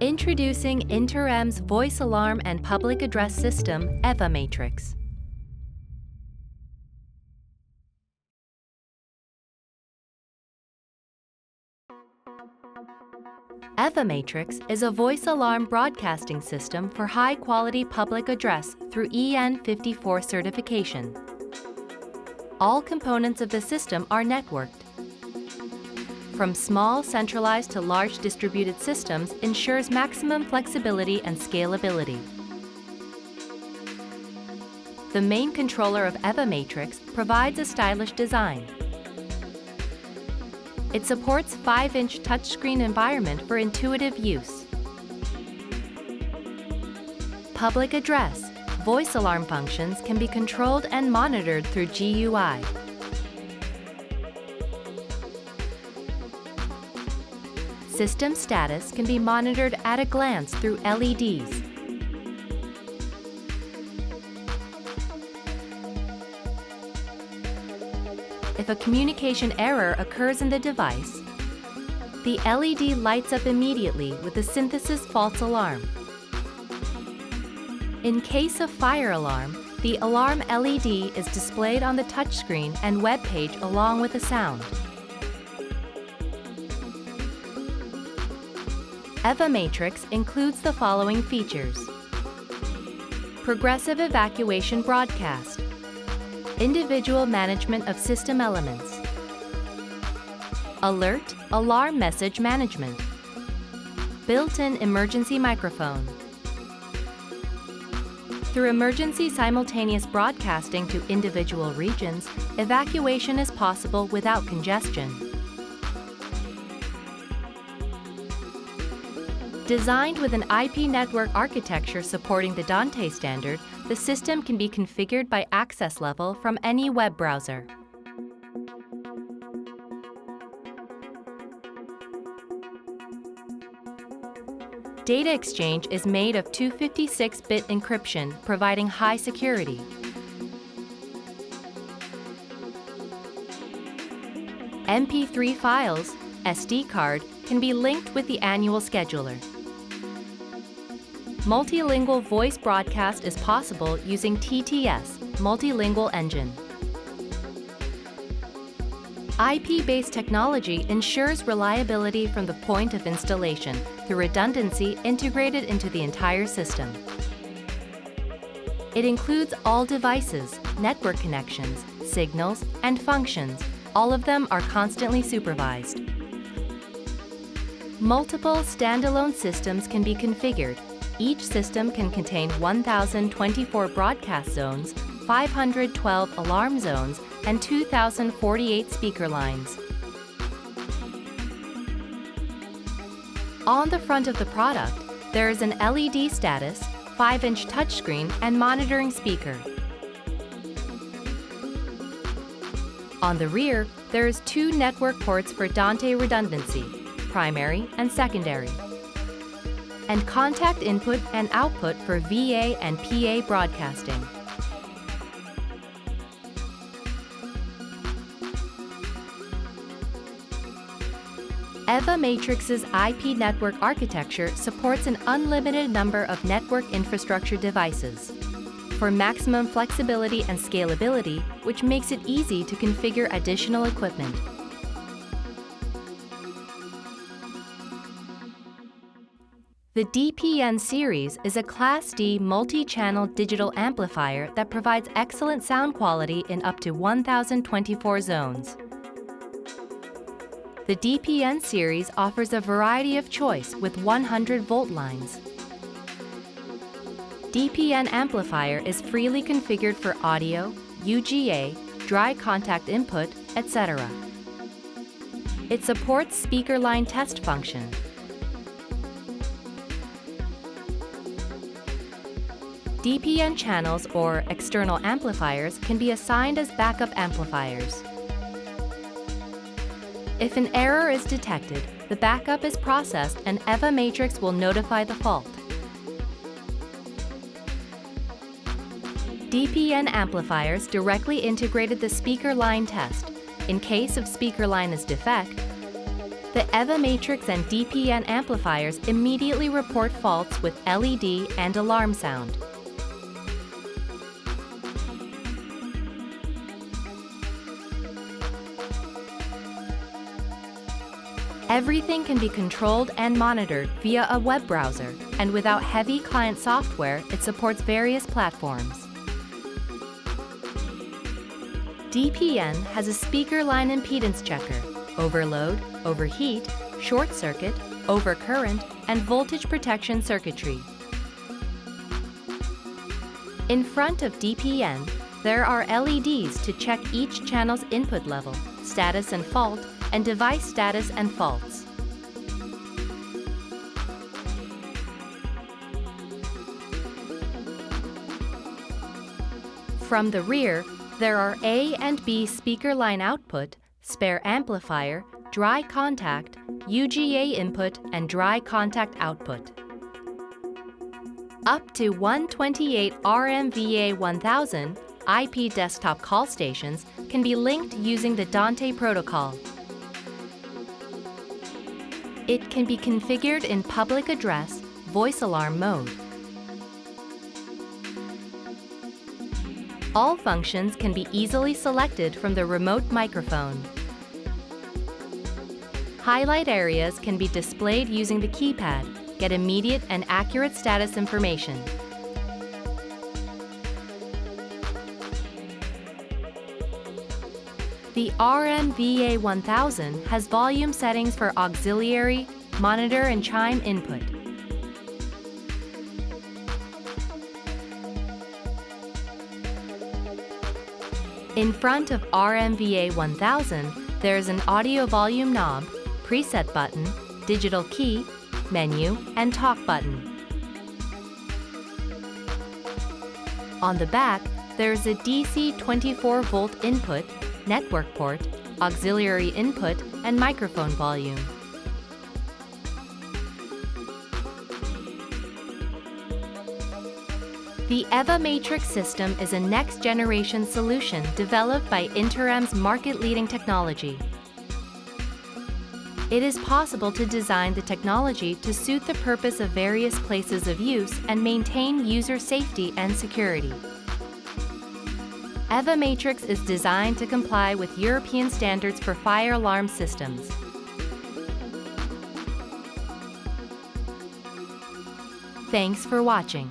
Introducing Inter-M's voice alarm and public address system, EVAMATRIX. EVAMATRIX is a voice alarm broadcasting system for high-quality public address through EN54 certification. All components of the system are networked. From small, centralized to large distributed systems ensures maximum flexibility and scalability. The main controller of EVAMATRIX provides a stylish design. It supports 5-inch touchscreen environment for intuitive use. Public address, voice alarm functions can be controlled and monitored through GUI. System status can be monitored at a glance through LEDs. If a communication error occurs in the device, the LED lights up immediately with the synthesis false alarm. In case of fire alarm, the alarm LED is displayed on the touchscreen and web page along with the sound. EVAMATRIX includes the following features: progressive evacuation broadcast, individual management of system elements, alert, alarm message management, built-in emergency microphone. Through emergency simultaneous broadcasting to individual regions, evacuation is possible without congestion. Designed with an IP network architecture supporting the Dante standard, the system can be configured by access level from any web browser. Data exchange is made of 256-bit encryption, providing high security. MP3 files, SD card, can be linked with the annual scheduler. Multilingual voice broadcast is possible using TTS, Multilingual Engine. IP-based technology ensures reliability from the point of installation through redundancy integrated into the entire system. It includes all devices, network connections, signals, and functions. All of them are constantly supervised. Multiple standalone systems can be configured. Each system can contain 1,024 broadcast zones, 512 alarm zones, and 2,048 speaker lines. On the front of the product, there is an LED status, 5-inch touchscreen, and monitoring speaker. On the rear, there is 2 network ports for Dante redundancy, primary and secondary, and contact input and output for VA and PA broadcasting. EVAMATRIX's IP network architecture supports an unlimited number of network infrastructure devices for maximum flexibility and scalability, which makes it easy to configure additional equipment. The DPN series is a Class D multi-channel digital amplifier that provides excellent sound quality in up to 1,024 zones. The DPN series offers a variety of choice with 100-volt lines. DPN amplifier is freely configured for audio, UGA, dry contact input, etc. It supports speaker line test function. DPN channels or external amplifiers can be assigned as backup amplifiers. If an error is detected, the backup is processed and EVAMATRIX will notify the fault. DPN amplifiers directly integrated the speaker line test. In case of speaker line is defect, The EVAMATRIX and DPN amplifiers immediately report faults with LED and alarm sound. Everything can be controlled and monitored via a web browser, and without heavy client software, it supports various platforms. DPN has a speaker line impedance checker, overload, overheat, short circuit, overcurrent, and voltage protection circuitry. In front of DPN, there are LEDs to check each channel's input level, status and fault, and device status and faults. From the rear, there are A and B speaker line output, spare amplifier, dry contact, UGA input, and dry contact output. Up to 128 RMVA1000 IP desktop call stations can be linked using the Dante protocol. It can be configured in public address, voice alarm mode. All functions can be easily selected from the remote microphone. Highlight areas can be displayed using the keypad. Get immediate and accurate status information. The RMVA1000 has volume settings for auxiliary, monitor, and chime input. In front of RMVA1000, there is an audio volume knob, preset button, digital key, menu, and talk button. On the back, there is a DC 24-volt input, network port, auxiliary input, and microphone volume. The EVAMATRIX system is a next-generation solution developed by Inter-M's market-leading technology. It is possible to design the technology to suit the purpose of various places of use and maintain user safety and security. EVAMATRIX is designed to comply with European standards for fire alarm systems. Thanks for watching.